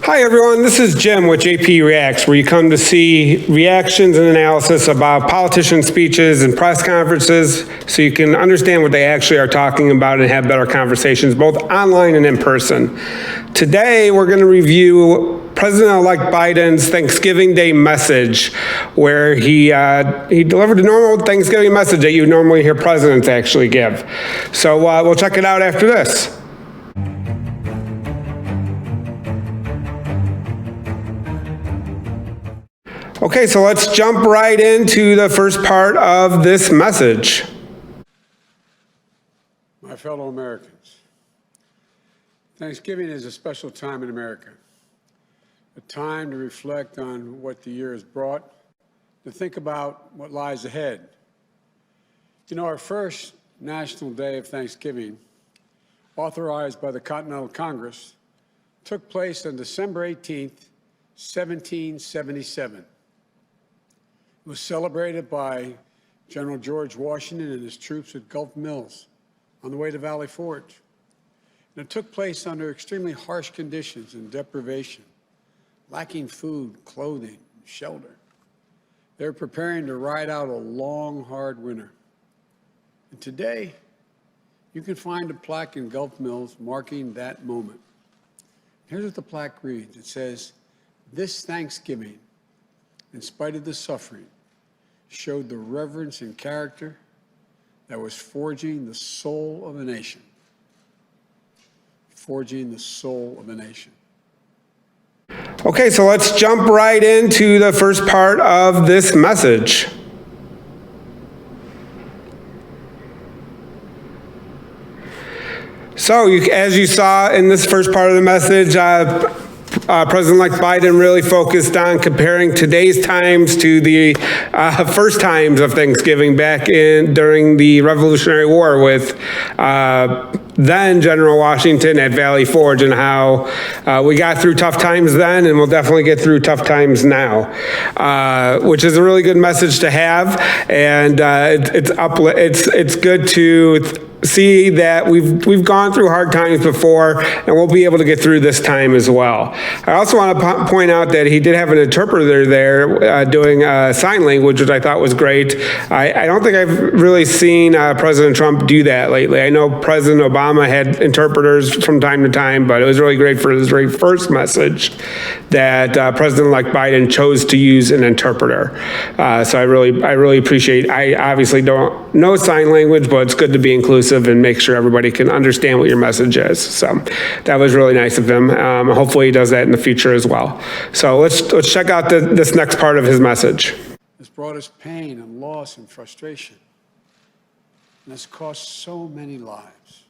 Hi everyone, this is Jim with JP Reacts, where you come to see reactions and analysis about politician speeches and press conferences so you can understand what they actually are talking about and have better conversations, both online and in person. Today, we're going to review President-elect Biden's Thanksgiving Day message, where he delivered a normal Thanksgiving message that you normally hear presidents actually give. So we'll check it out after this. Okay, so let's jump right into the first part of this message. My fellow Americans, Thanksgiving is a special time in America, a time to reflect on what the year has brought, to think about what lies ahead. You know, our first National Day of Thanksgiving, authorized by the Continental Congress, took place on December 18th, 1777. It was celebrated by General George Washington and his troops at Gulf Mills on the way to Valley Forge. And it took place under extremely harsh conditions and deprivation, lacking food, clothing, shelter. They were preparing to ride out a long, hard winter. And today, you can find a plaque in Gulf Mills marking that moment. Here's what the plaque reads. It says, "This Thanksgiving, in spite of the suffering, showed the reverence and character that was forging the soul of a nation." Forging the soul of a nation. Okay, so let's jump right into the first part of this message. So, as you saw in this first part of the message, President-elect Biden really focused on comparing today's times to the first times of Thanksgiving back during the Revolutionary War with then General Washington at Valley Forge, and how we got through tough times then, and we'll definitely get through tough times now, which is a really good message to have, and it's good to see that we've gone through hard times before, and we'll be able to get through this time as well. I also want to point out that he did have an interpreter there doing sign language, which I thought was great. I don't think I've really seen President Trump do that lately. I know President Obama had interpreters from time to time, but it was really great for his very first message that President-elect Biden chose to use an interpreter. So I really appreciate. I obviously don't know sign language, but it's good to be inclusive and make sure everybody can understand what your message is. So that was really nice of him. Hopefully he does that in the future as well. So let's check out this next part of his message. It's brought us pain and loss and frustration. And it's cost so many lives.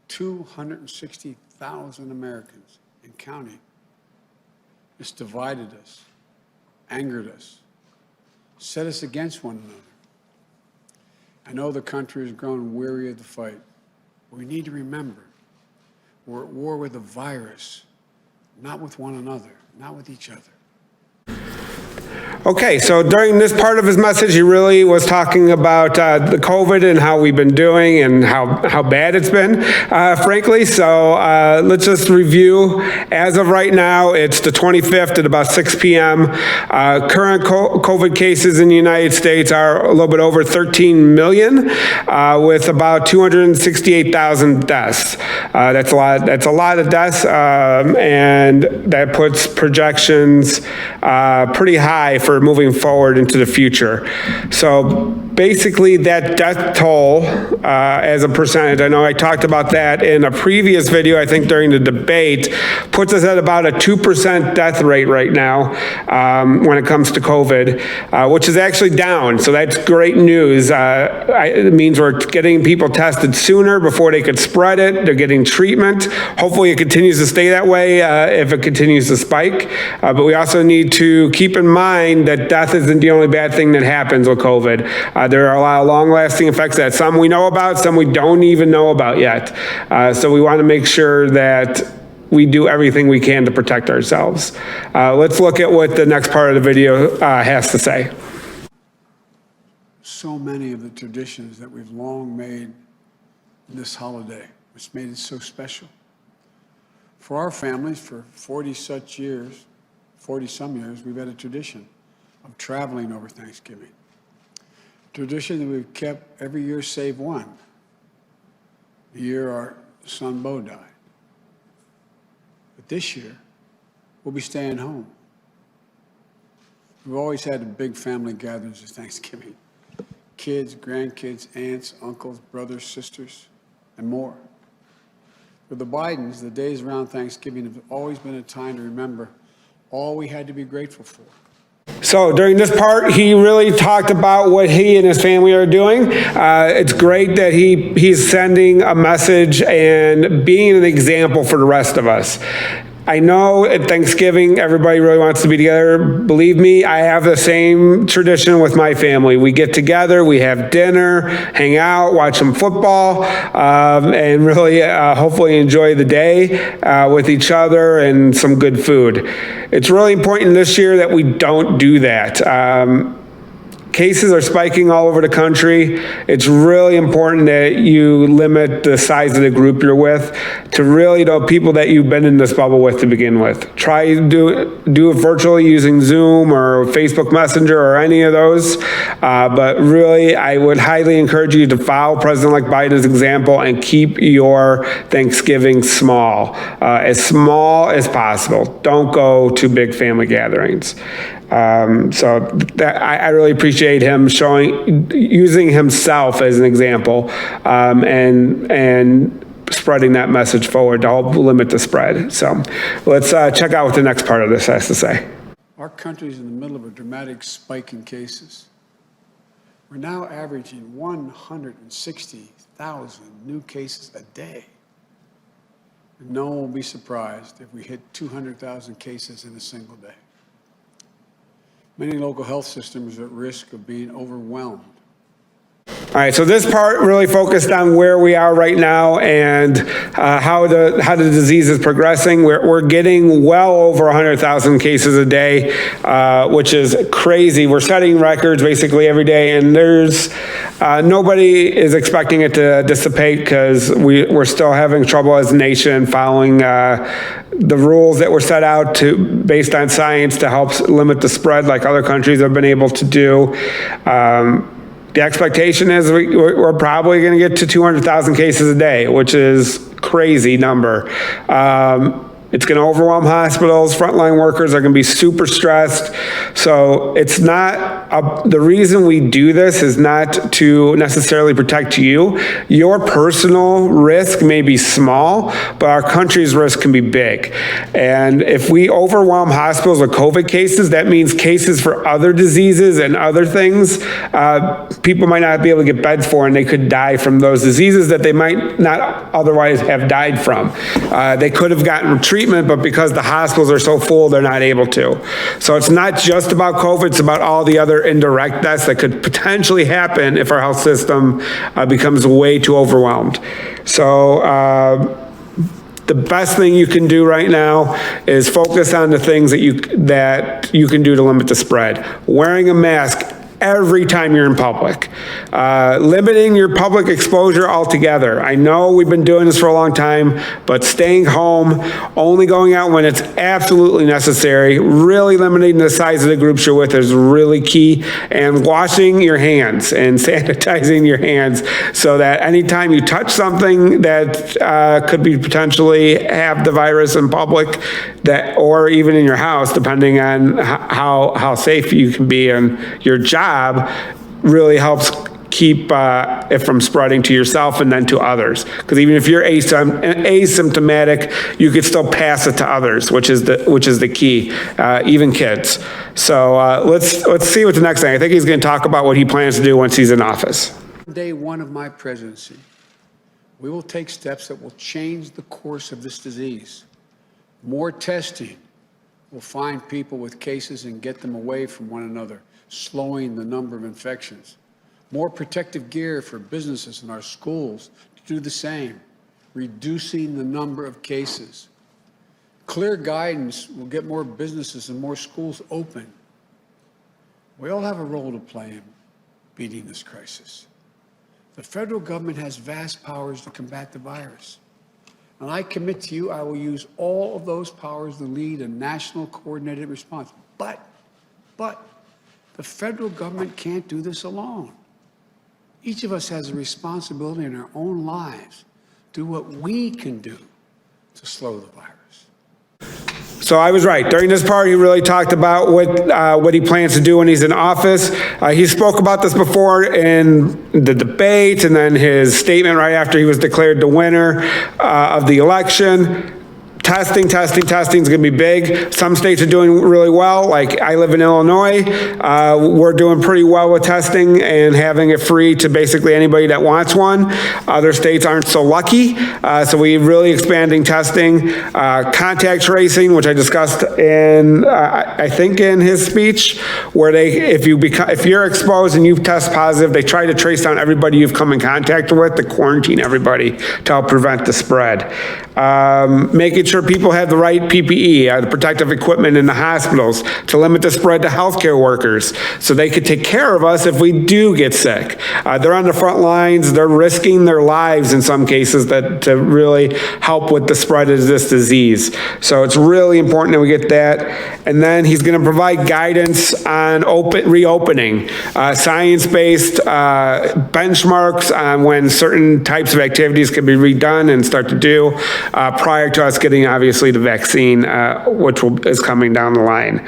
260,000 Americans and counting. It's divided us, angered us, set us against one another. I know the country has grown weary of the fight. We need to remember, we're at war with a virus, not with one another, not with each other. Okay, so during this part of his message, he really was talking about the COVID and how we've been doing and how bad it's been, frankly. So let's just review. As of right now, it's the 25th at about 6 p.m. Current COVID cases in the United States are a little bit over 13 million, with about 268,000 deaths. That's a lot. That's a lot of deaths, and that puts projections pretty high for moving forward into the future. So basically that death toll as a percentage, I know I talked about that in a previous video, I think during the debate, puts us at about a 2% death rate right now when it comes to COVID, which is actually down. So that's great news. It means we're getting people tested sooner before they could spread it. They're getting treatment. Hopefully it continues to stay that way if it continues to spike. But we also need to keep in mind that death isn't the only bad thing that happens with COVID. There are a lot of long-lasting effects that some we know about, some we don't even know about yet. So we want to make sure that we do everything we can to protect ourselves. Let's look at what the next part of the video has to say. So many of the traditions that we've long made in this holiday, which made it so special, For our families, for 40-some years, we've had a tradition of traveling over Thanksgiving. Tradition that we've kept every year save one, the year our son Bo died. But this year, we'll be staying home. We've always had big family gatherings at Thanksgiving. Kids, grandkids, aunts, uncles, brothers, sisters, and more. For the Bidens, the days around Thanksgiving have always been a time to remember all we had to be grateful for. So during this part, he really talked about what he and his family are doing. It's great that he's sending a message and being an example for the rest of us. I know at Thanksgiving, everybody really wants to be together. Believe me, I have the same tradition with my family. We get together, we have dinner, hang out, watch some football, and really hopefully enjoy the day with each other and some good food. It's really important this year that we don't do that. Cases are spiking all over the country. It's really important that you limit the size of the group you're with to really the people that you've been in this bubble with to begin with. Try to do it virtually using Zoom or Facebook Messenger or any of those. But really, I would highly encourage you to follow President-elect Biden's example and keep your Thanksgiving small as possible. Don't go to big family gatherings. So that, I really appreciate him using himself as an example, and spreading that message forward to help limit the spread. So let's check out what the next part of this has to say. Our country is in the middle of a dramatic spike in cases. We're now averaging 160,000 new cases a day. And no one will be surprised if we hit 200,000 cases in a single day. Many local health systems are at risk of being overwhelmed. All right, so this part really focused on where we are right now and how the disease is progressing. We're getting well over 100,000 cases a day, which is crazy. We're setting records basically every day, and there's nobody is expecting it to dissipate because we're still having trouble as a nation following the rules that were set out based on science to help limit the spread like other countries have been able to do. The expectation is we're probably going to get to 200,000 cases a day, which is crazy number. It's going to overwhelm hospitals. Frontline workers are going to be super stressed. So it's not, the reason we do this is not to necessarily protect you. Your personal risk may be small, but our country's risk can be big. And if we overwhelm hospitals with COVID cases, that means cases for other diseases and other things, people might not be able to get beds for, and they could die from those diseases that they might not otherwise have died from. They could have gotten treatment, but because the hospitals are so full, they're not able to. So it's not just about COVID, it's about all the other indirect deaths that could potentially happen if our health system becomes way too overwhelmed. So the best thing you can do right now is focus on the things that you can do to limit the spread. Wearing a mask every time you're in public. Limiting your public exposure altogether. I know we've been doing this for a long time, but staying home, only going out when it's absolutely necessary, really limiting the size of the groups you're with is really key, and washing your hands and sanitizing your hands so that anytime you touch something that could be potentially have the virus in public, or even in your house, depending on how safe you can be and your job, really helps keep it from spreading to yourself and then to others. Because even if you're asymptomatic, you could still pass it to others, which is the key, even kids. So let's see what the next thing. I think he's going to talk about what he plans to do once he's in office. Day one of my presidency, we will take steps that will change the course of this disease. More testing will find people with cases and get them away from one another, slowing the number of infections. More protective gear for businesses and our schools to do the same, reducing the number of cases. Clear guidance will get more businesses and more schools open. We all have a role to play in beating this crisis. The federal government has vast powers to combat the virus. And I commit to you, I will use all of those powers to lead a national coordinated response. But the federal government can't do this alone. Each of us has a responsibility in our own lives to do what we can do to slow the virus. So I was right. During this part, he really talked about what he plans to do when he's in office. He spoke about this before in the debate and then his statement right after he was declared the winner of the election. Testing is going to be big. Some states are doing really well. Like I live in Illinois. We're doing pretty well with testing and having it free to basically anybody that wants one. Other states aren't so lucky. So we're really expanding testing. Contact tracing, which I discussed in, I think in his speech, where if you're exposed and you test positive, they try to trace down everybody you've come in contact with to quarantine everybody to help prevent the spread. Making sure people have the right PPE, the protective equipment in the hospitals to limit the spread to healthcare workers so they could take care of us if we do get sick. They're on the front lines. They're risking their lives in some cases to really help with the spread of this disease. So it's really important that we get that. And then he's going to provide guidance on reopening, science-based benchmarks on when certain types of activities can be redone and start to do prior to us getting obviously the vaccine, which is coming down the line.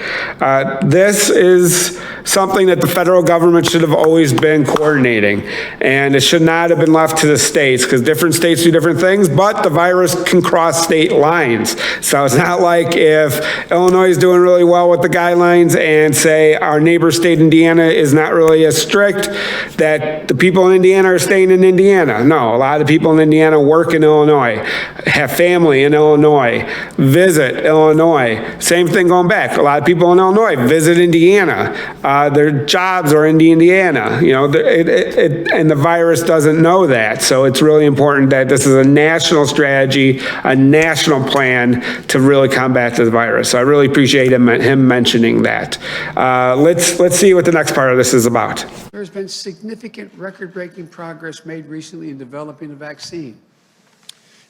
This is something that the federal government should have always been coordinating, and it should not have been left to the states because different states do different things, but the virus can cross state lines. So it's not like if Illinois is doing really well with the guidelines and say our neighbor state Indiana is not really as strict, that the people in Indiana are staying in Indiana. No, a lot of people in Indiana work in Illinois, have family in Illinois, visit Illinois. Same thing going back. A lot of people in Illinois visit Indiana. Their jobs are in Indiana. You know, and the virus doesn't know that. So it's really important that this is a national strategy, a national plan to really combat this virus. So I really appreciate him mentioning that. Let's see what the next part of this is about. There's been significant record-breaking progress made recently in developing a vaccine.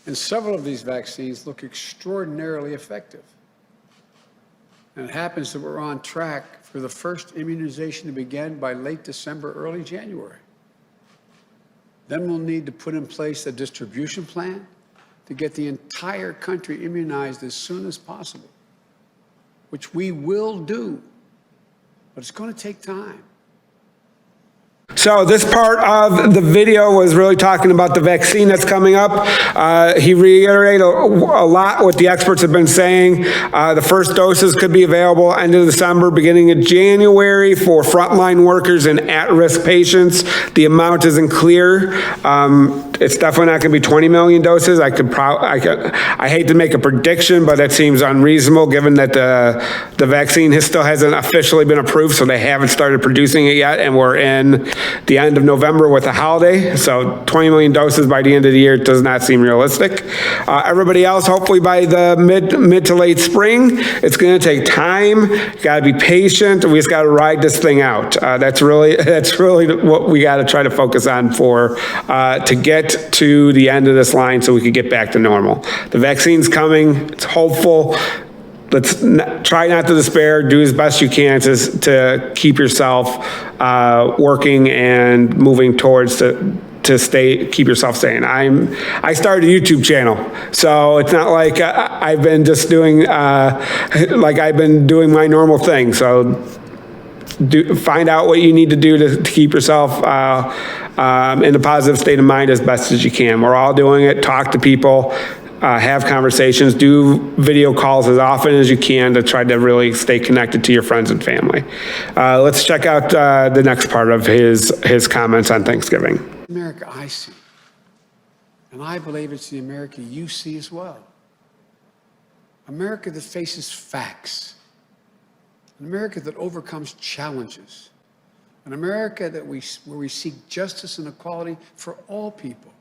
And several of these vaccines look extraordinarily effective. And it happens that we're on track for the first immunization to begin by late December, early January. Then we'll need to put in place a distribution plan to get the entire country immunized as soon as possible, which we will do, but it's going to take time. So this part of the video was really talking about the vaccine that's coming up. He reiterated a lot what the experts have been saying. The first doses could be available end of December, beginning of January for frontline workers and at-risk patients. The amount isn't clear. It's definitely not going to be 20 million doses. I hate to make a prediction, but that seems unreasonable given that the vaccine still hasn't officially been approved, so they haven't started producing it yet, and we're in the end of November with a holiday. So 20 million doses by the end of the year does not seem realistic. Everybody else, hopefully by the mid to late spring. It's going to take time. Got to be patient. We just got to ride this thing out. That's really what we got to try to focus on to get to the end of this line so we could get back to normal. The vaccine's coming. It's hopeful. Let's try not to despair. Do as best you can to keep yourself working and moving towards keep yourself sane. I started a YouTube channel, so it's not like I've been just doing I've been doing my normal thing. So find out what you need to do to keep yourself in a positive state of mind as best as you can. We're all doing it. Talk to people. Have conversations, do video calls as often as you can to try to really stay connected to your friends and family. Let's check out the next part of his comments on Thanksgiving. America I see, and I believe it's the America you see as well. America that faces facts, an America that overcomes challenges, an America where we seek justice and equality for all people.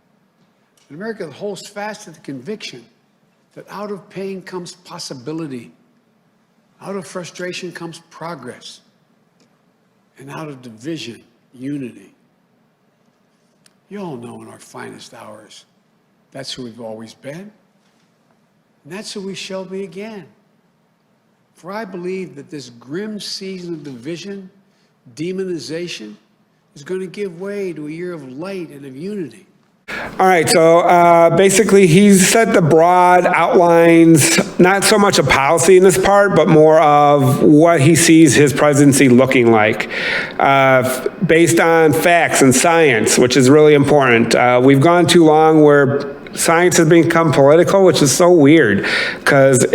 An America that holds fast to the conviction that out of pain comes possibility, out of frustration comes progress, and out of division, unity. You all know in our finest hours, that's who we've always been, And that's who we shall be again. For I believe that this grim season of division, demonization, is going to give way to a year of light and of unity. All right, so basically he's set the broad outlines, not so much a policy in this part, but more of what he sees his presidency looking like, based on facts and science, which is really important. We've gone too long where science has become political, which is so weird, because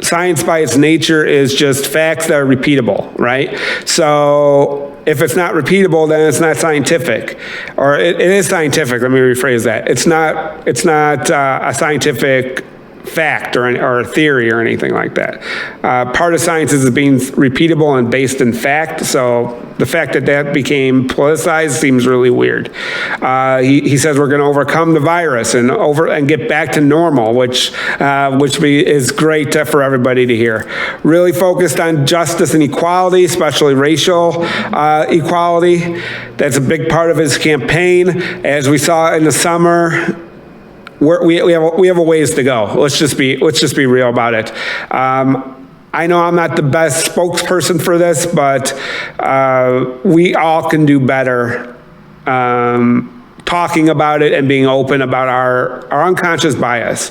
science by its nature is just facts that are repeatable, right? So if it's not repeatable, then it's not scientific, or it is scientific. Let me rephrase that. It's not a scientific fact or a theory or anything like that. Part of science is being repeatable and based in fact. So the fact that became politicized seems really weird. He says we're going to overcome the virus and get back to normal, which is great for everybody to hear. Really focused on justice and equality, especially racial equality. That's a big part of his campaign. As we saw in the summer, we have a ways to go. Let's just be real about it. I know I'm not the best spokesperson for this, but we all can do better talking about it and being open about our unconscious bias.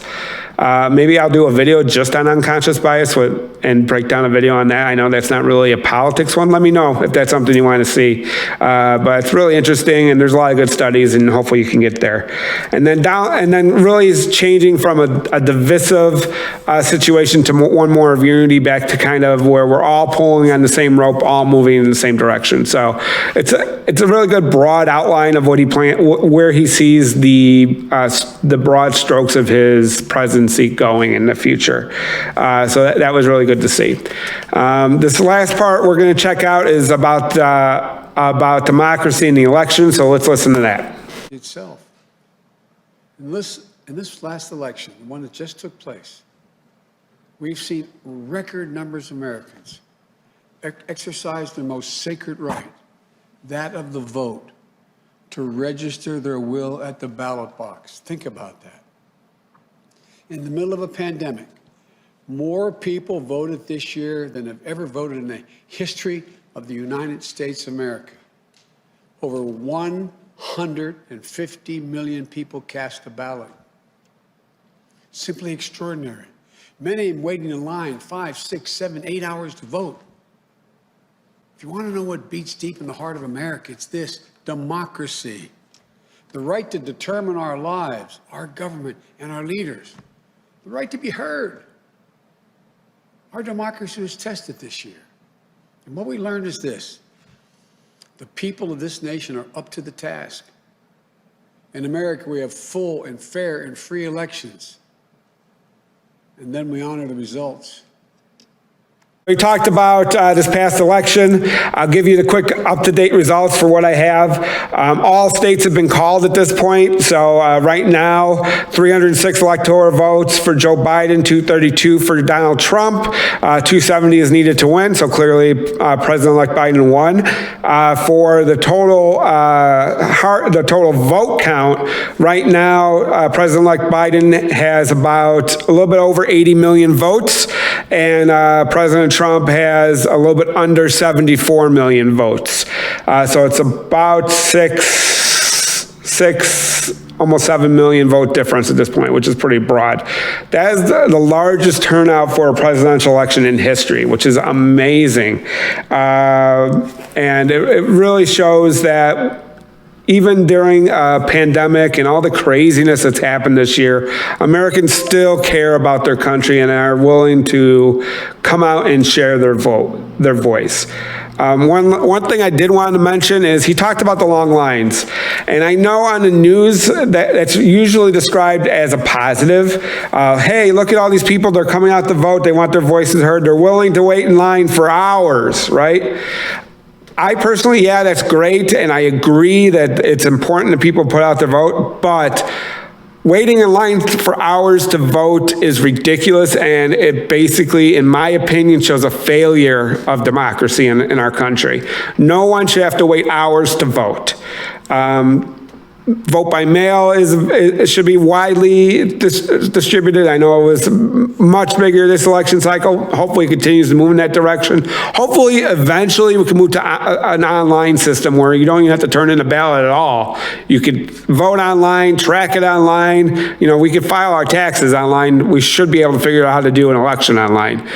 Maybe I'll do a video just on unconscious bias and break down a video on that. I know that's not really a politics one. Let me know if that's something you want to see. But it's really interesting, and there's a lot of good studies, and hopefully you can get there. And then really is changing from a divisive situation to one more of unity, back to kind of where we're all pulling on the same rope, all moving in the same direction. So it's a really good broad outline of what where he sees the broad strokes of his presidency going in the future. So that was really good to see. This last part we're going to check out is about democracy in the election. So let's listen to that. Itself. In this last election, the one that just took place, we've seen record numbers of Americans exercise their most sacred right, that of the vote, to register their will at the ballot box. Think about that. In the middle of a pandemic, more people voted this year than have ever voted in the history of the United States of America. Over 150 million people cast a ballot. Simply extraordinary. Many of them waiting in line 5, 6, 7, 8 hours to vote. If you want to know what beats deep in the heart of America, it's this: democracy. The right to determine our lives, our government, and our leaders. The right to be heard. Our democracy was tested this year. And what we learned is this: the people of this nation are up to the task. In America, we have full and fair and free elections. And then we honor the results. We talked about this past election. I'll give you the quick up-to-date results for what I have. All states have been called at this point. So right now, 306 electoral votes for Joe Biden, 232 for Donald Trump, 270 is needed to win. So clearly, President-elect Biden won. For the total vote count, right now, President-elect Biden has about a little bit over 80 million votes, and President Trump has a little bit under 74 million votes. So it's about almost 7 million vote difference at this point, which is pretty broad. That is the largest turnout for a presidential election in history, which is amazing. And it really shows that even during a pandemic and all the craziness that's happened this year, Americans still care about their country and are willing to come out and share their voice. One thing I did want to mention is he talked about the long lines. And I know on the news that's usually described as a positive. Hey, look at all these people. They're coming out to vote. They want their voices heard. They're willing to wait in line for hours, right? I personally, yeah, that's great, and I agree that it's important that people put out their vote, but waiting in line for hours to vote is ridiculous, and it basically, in my opinion, shows a failure of democracy in our country. No one should have to wait hours to vote. vote by mail it should be widely distributed. I know it was much bigger this election cycle. Hopefully it continues to move in that direction. Hopefully eventually we can move to an online system where you don't even have to turn in a ballot at all. You could vote online, track it online. You know, we could file our taxes online. We should be able to figure out how to do an election online.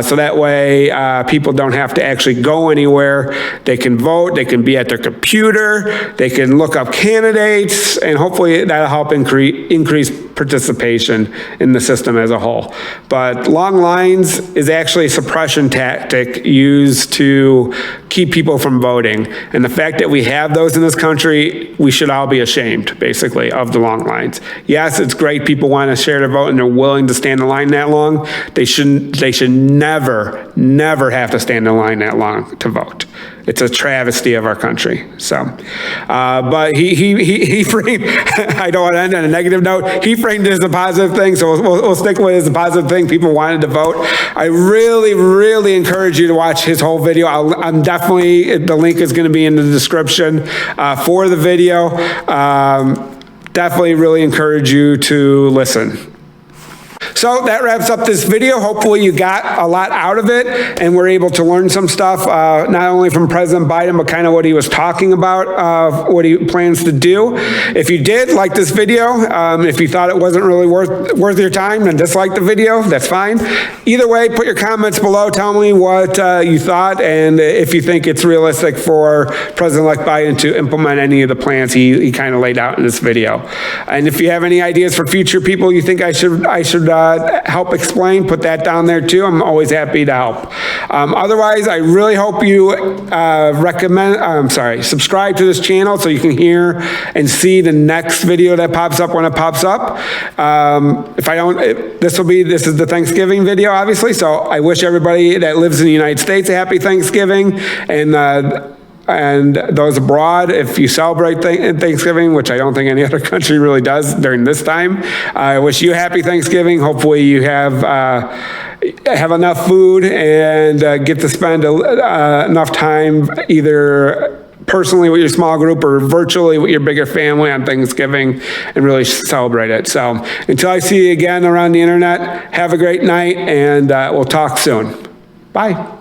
So that way people don't have to actually go anywhere. They can vote, they can be at their computer, they can look up candidates, and hopefully that'll help increase participation in the system as a whole. But long lines is actually a suppression tactic used to keep people from voting. And the fact that we have those in this country, we should all be ashamed, basically, of the long lines. Yes, it's great people want to share their vote and they're willing to stand in line that long. They should never, never have to stand in line that long to vote. It's a travesty of our country. So, but he framed, I don't want to end on a negative note, he framed it as a positive thing, so we'll stick with it as a positive thing. People wanted to vote. I really, really encourage you to watch his whole video. I'm definitely, the link is going to be in the description for the video. Definitely really encourage you to listen. So that wraps up this video. Hopefully you got a lot out of it and were able to learn some stuff, not only from President Biden, but kind of what he was talking about, what he plans to do. If you did like this video, if you thought it wasn't really worth your time and disliked the video, that's fine. Either way, put your comments below. Tell me what you thought and if you think it's realistic for President-elect Biden to implement any of the plans he kind of laid out in this video. And if you have any ideas for future people you think I should help explain, put that down there too. I'm always happy to help. Otherwise, I really hope you subscribe to this channel so you can hear and see the next video that pops up when it pops up. This is the Thanksgiving video, obviously, so I wish everybody that lives in the United States a happy Thanksgiving, and those abroad, if you celebrate Thanksgiving, which I don't think any other country really does during this time, I wish you a happy Thanksgiving. Hopefully you have enough food and get to spend enough time either personally with your small group or virtually with your bigger family on Thanksgiving and really celebrate it. So until I see you again around the internet, have a great night and we'll talk soon. Bye.